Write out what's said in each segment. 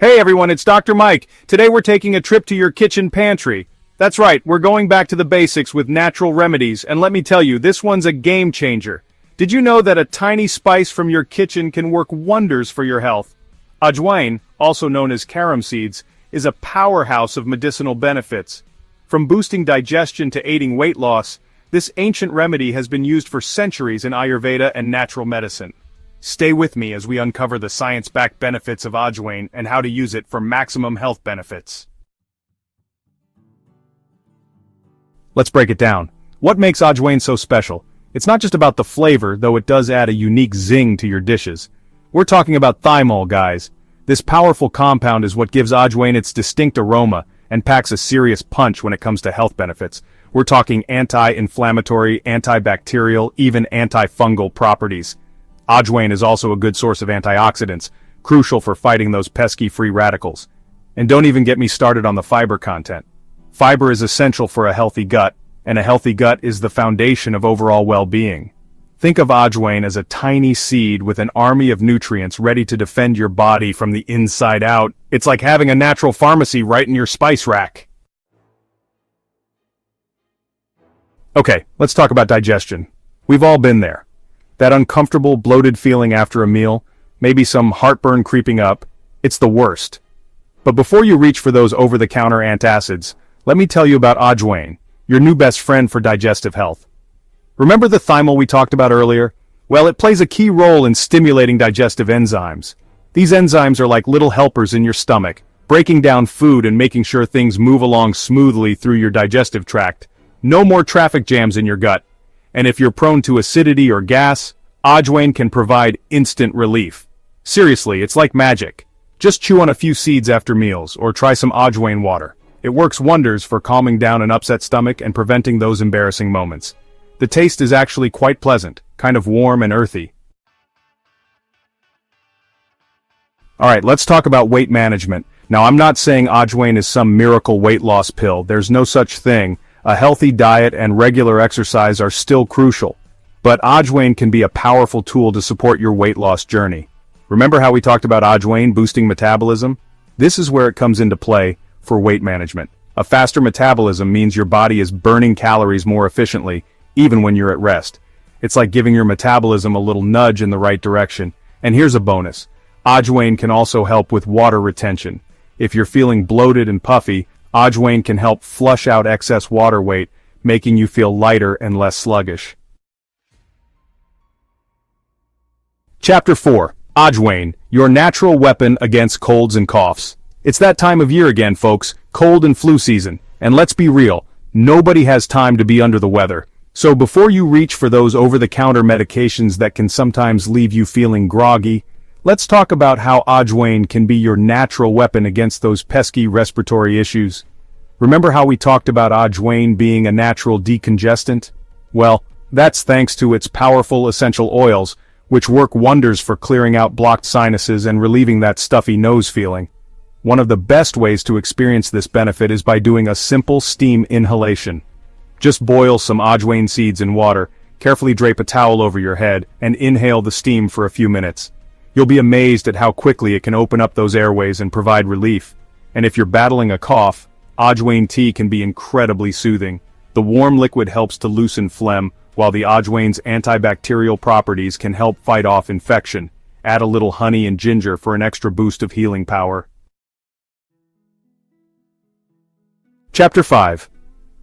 Hey everyone, it's Dr. Mike. Today we're taking a trip to your kitchen pantry. That's right, we're going back to the basics with natural remedies, and let me tell you, this one's a game changer. Did you know that a tiny spice from your kitchen can work wonders for your health? Ajwain, also known as Carom Seeds, is a powerhouse of medicinal benefits. From boosting digestion to aiding weight loss, this ancient remedy has been used for centuries in Ayurveda and natural medicine. Stay with me as we uncover the science-backed benefits of Ajwain and how to use it for maximum health benefits. Let's break it down. What makes Ajwain so special? It's not just about the flavor, though it does add a unique zing to your dishes. We're talking about thymol, guys. This powerful compound is what gives Ajwain its distinct aroma and packs a serious punch when it comes to health benefits. We're talking anti-inflammatory, antibacterial, even antifungal properties. Ajwain is also a good source of antioxidants, crucial for fighting those pesky free radicals. And don't even get me started on the fiber content. Fiber is essential for a healthy gut, and a healthy gut is the foundation of overall well-being. Think of Ajwain as a tiny seed with an army of nutrients ready to defend your body from the inside out. It's like having a natural pharmacy right in your spice rack. Okay, let's talk about digestion. We've all been there. That uncomfortable, bloated feeling after a meal, maybe some heartburn creeping up, it's the worst. But before you reach for those over-the-counter antacids, let me tell you about Ajwain, your new best friend for digestive health. Remember the thymol we talked about earlier? Well, it plays a key role in stimulating digestive enzymes. These enzymes are like little helpers in your stomach, breaking down food and making sure things move along smoothly through your digestive tract. No more traffic jams in your gut. And if you're prone to acidity or gas, Ajwain can provide instant relief. Seriously, it's like magic. Just chew on a few seeds after meals, or try some Ajwain water. It works wonders for calming down an upset stomach and preventing those embarrassing moments. The taste is actually quite pleasant, kind of warm and earthy. Alright, let's talk about weight management. Now, I'm not saying Ajwain is some miracle weight loss pill. There's no such thing. A healthy diet and regular exercise are still crucial, but Ajwain can be a powerful tool to support your weight loss journey. Remember how we talked about Ajwain boosting metabolism? This is where it comes into play for weight management. A faster metabolism means your body is burning calories more efficiently, even when you're at rest. It's like giving your metabolism a little nudge in the right direction. And here's a bonus. Ajwain can also help with water retention. If you're feeling bloated and puffy, Ajwain can help flush out excess water weight, making you feel lighter and less sluggish. Chapter 4. Ajwain, your natural weapon against colds and coughs. It's that time of year again, folks, cold and flu season. And let's be real, nobody has time to be under the weather. So before you reach for those over-the-counter medications that can sometimes leave you feeling groggy, let's talk about how Ajwain can be your natural weapon against those pesky respiratory issues. Remember how we talked about Ajwain being a natural decongestant? Well, that's thanks to its powerful essential oils, which work wonders for clearing out blocked sinuses and relieving that stuffy nose feeling. One of the best ways to experience this benefit is by doing a simple steam inhalation. Just boil some Ajwain seeds in water, carefully drape a towel over your head, and inhale the steam for a few minutes. You'll be amazed at how quickly it can open up those airways and provide relief. And if you're battling a cough, Ajwain tea can be incredibly soothing. The warm liquid helps to loosen phlegm, while the Ajwain's antibacterial properties can help fight off infection. Add a little honey and ginger for an extra boost of healing power. Chapter 5.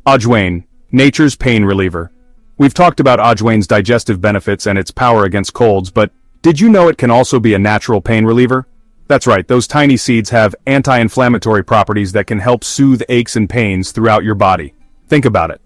Ajwain, nature's pain reliever. We've talked about Ajwain's digestive benefits and its power against colds, but did you know it can also be a natural pain reliever? That's right, those tiny seeds have anti-inflammatory properties that can help soothe aches and pains throughout your body. Think about it.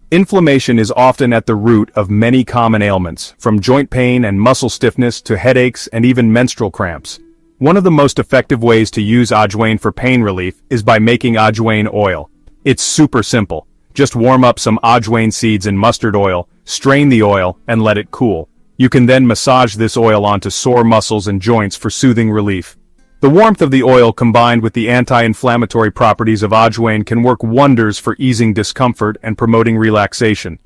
Inflammation is often at the root of many common ailments, from joint pain and muscle stiffness to headaches and even menstrual cramps. One of the most effective ways to use Ajwain for pain relief is by making Ajwain oil. It's super simple. Just warm up some Ajwain seeds in mustard oil, strain the oil, and let it cool. You can then massage this oil onto sore muscles and joints for soothing relief. The warmth of the oil combined with the anti-inflammatory properties of Ajwain can work wonders for easing discomfort and promoting relaxation.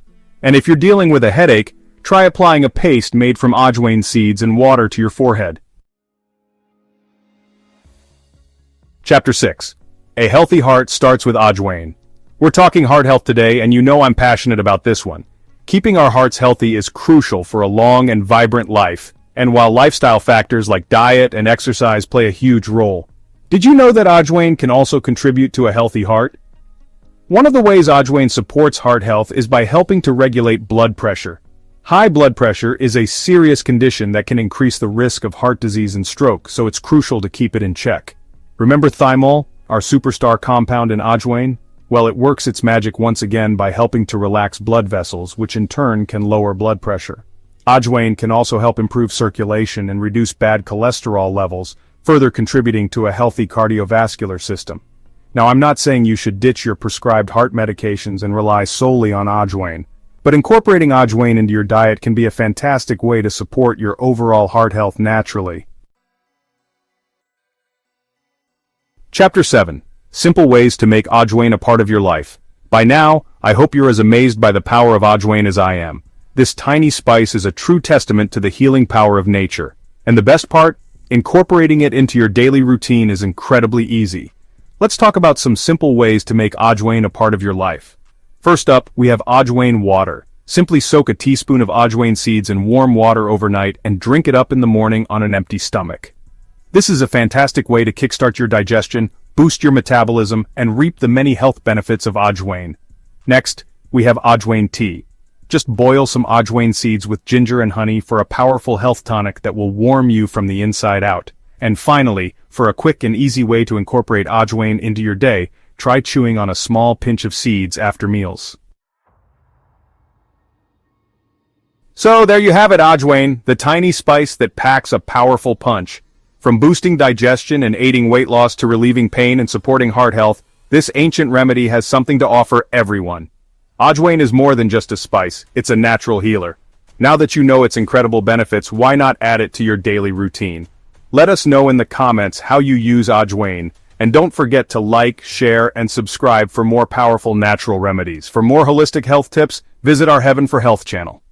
And if you're dealing with a headache, try applying a paste made from Ajwain seeds and water to your forehead. Chapter 6. A healthy heart starts with Ajwain. We're talking heart health today, and you know I'm passionate about this one. Keeping our hearts healthy is crucial for a long and vibrant life, and while lifestyle factors like diet and exercise play a huge role, did you know that Ajwain can also contribute to a healthy heart? One of the ways Ajwain supports heart health is by helping to regulate blood pressure. High blood pressure is a serious condition that can increase the risk of heart disease and stroke, so it's crucial to keep it in check. Remember thymol, our superstar compound in Ajwain? Well, it works its magic once again by helping to relax blood vessels, which in turn can lower blood pressure. Ajwain can also help improve circulation and reduce bad cholesterol levels, further contributing to a healthy cardiovascular system. Now, I'm not saying you should ditch your prescribed heart medications and rely solely on Ajwain, but incorporating Ajwain into your diet can be a fantastic way to support your overall heart health naturally. Chapter 7. Simple ways to make Ajwain a part of your life. By now, I hope you're as amazed by the power of Ajwain as I am. This tiny spice is a true testament to the healing power of nature. And the best part? Incorporating it into your daily routine is incredibly easy. Let's talk about some simple ways to make Ajwain a part of your life. First up, we have Ajwain water. Simply soak a teaspoon of Ajwain seeds in warm water overnight and drink it up in the morning on an empty stomach. This is a fantastic way to kickstart your digestion, boost your metabolism, and reap the many health benefits of Ajwain. Next, we have Ajwain tea. Just boil some Ajwain seeds with ginger and honey for a powerful health tonic that will warm you from the inside out. And finally, for a quick and easy way to incorporate Ajwain into your day, try chewing on a small pinch of seeds after meals. So there you have it, Ajwain, the tiny spice that packs a powerful punch. From boosting digestion and aiding weight loss to relieving pain and supporting heart health, this ancient remedy has something to offer everyone. Ajwain is more than just a spice, it's a natural healer. Now that you know its incredible benefits, why not add it to your daily routine? Let us know in the comments how you use Ajwain, and don't forget to like, share, and subscribe for more powerful natural remedies. For more holistic health tips, visit our Heaven for Health channel.